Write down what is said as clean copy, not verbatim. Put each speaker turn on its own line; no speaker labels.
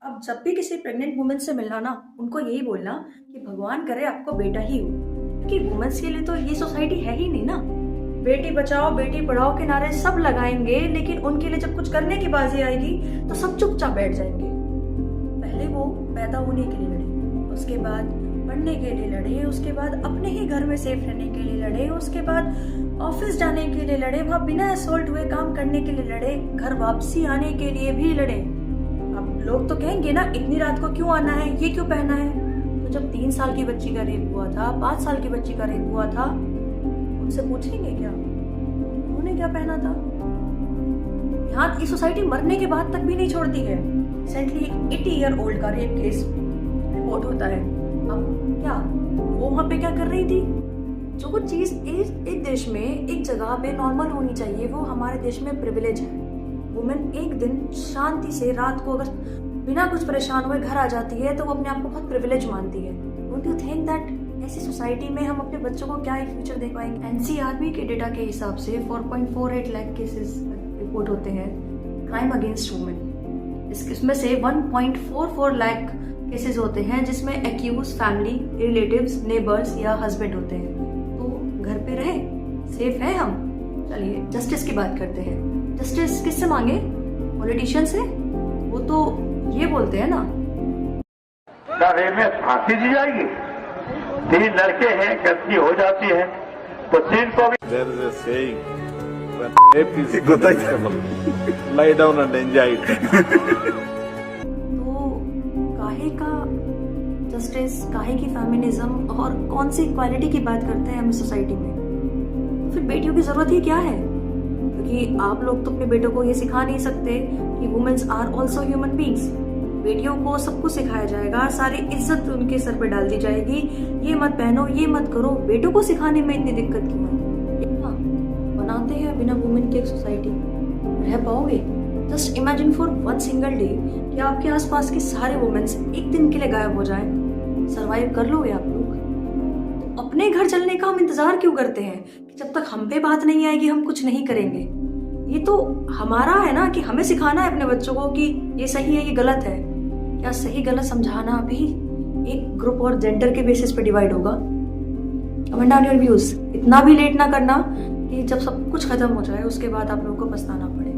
अब जब भी किसी प्रेग्नेंट वुमन से मिलना ना, उनको यही बोलना कि भगवान करे आपको बेटा ही हो, क्योंकि वुमेन्स के लिए तो ये सोसाइटी है ही नहीं ना। बेटी बचाओ बेटी पढ़ाओ के नारे सब लगाएंगे, लेकिन उनके लिए जब कुछ करने की बाजी आएगी तो सब चुपचाप बैठ जाएंगे। पहले वो पैदा होने के लिए लड़े, उसके बाद पढ़ने के लिए लड़े, उसके बाद अपने ही घर में सेफ रहने के लिए लड़े, उसके बाद ऑफिस जाने के लिए लड़े, वहां बिना असोल्ट हुए काम करने के लिए लड़े, घर वापसी आने के लिए भी लड़े। अब लोग तो कहेंगे ना, इतनी रात को क्यों आना है, ये क्यों पहना है। तो जब 3 साल की बच्ची का रेप हुआ था, 5 साल की बच्ची का रेप हुआ था, उनसे पूछेंगे क्या उन्होंने क्या पहना था। यहाँ की सोसाइटी मरने के बाद तक भी नहीं छोड़ती है। रिसेंटली 80 ईयर ओल्ड का रेप केस रिपोर्ट होता है। अब क्या वो वहां पे क्या कर रही थी। जो चीज एक देश में एक जगह पे नॉर्मल होनी चाहिए, वो हमारे देश में प्रिविलेज है। वुमेन एक दिन शांति से रात को अगर बिना कुछ परेशान हुए घर आ जाती है तो वो अपने आप को बहुत प्रिविलेज मानती है। डोंट यू थिंक दैट ऐसी सोसाइटी में हम अपने बच्चों को क्या एक फ्यूचर दे पाएंगे। एनसीआरबी के डेटा के हिसाब से 4.48 लाख केसेस रिपोर्ट होते हैं क्राइम अगेंस्ट वुमेन। इसमें से 1.44 लाख केसेस होते हैं जिसमें एक्यूज फैमिली, रिलेटिव्स, नेबर्स या हस्बैंड होते हैं। तो घर पे रहे, सेफ है हम। चलिए जस्टिस की बात करते हैं। जस्टिस किससे मांगे? पॉलिटिशियन से। वो तो ये बोलते हैं ना,
रेप में फांसी दी जाएगी। 3 लड़के हैं, गलती हो जाती है तो 3 को भी।
There is a saying, when rape is inevitable, lie down and enjoy it.
तो काहे का जस्टिस, काहे की फेमिनिज्म और कौन सी इक्वालिटी की बात करते हैं हम सोसाइटी में। फिर बेटियों की जरूरत ही क्या है? क्योंकि आप लोग तो अपने बेटों को ये सिखा नहीं सकते कि womens are also human beings. बेटियों को सब कुछ सिखाया जाएगा, सारी इज्जत उनके सर पे डाल दी जाएगी, ये मत पहनो, ये मत करो। बेटों को सिखाने में इतनी दिक्कत क्यों है? हाँ, बनाते हैं बिना वुमेन की एक सोसाइटी। रह पाओगे? Just imagine for 1 single day कि आपके आसपास के सारे वुमेन्स एक दिन के लिए गायब हो जाएं। सर्वाइव कर लोगे आप लोग? तो अपने घर चलने का हम इंतजार क्यों करते हैं कि जब तक हम पे बात नहीं आएगी हम कुछ नहीं करेंगे। ये तो हमारा है ना कि हमें सिखाना है अपने बच्चों को कि ये सही है, ये गलत है। क्या सही गलत समझाना भी एक ग्रुप और जेंडर के बेसिस पे डिवाइड होगा? Comment down your views. इतना भी लेट ना करना कि जब सब कुछ खत्म हो जाए उसके बाद आप लोगों को पछताना पड़े।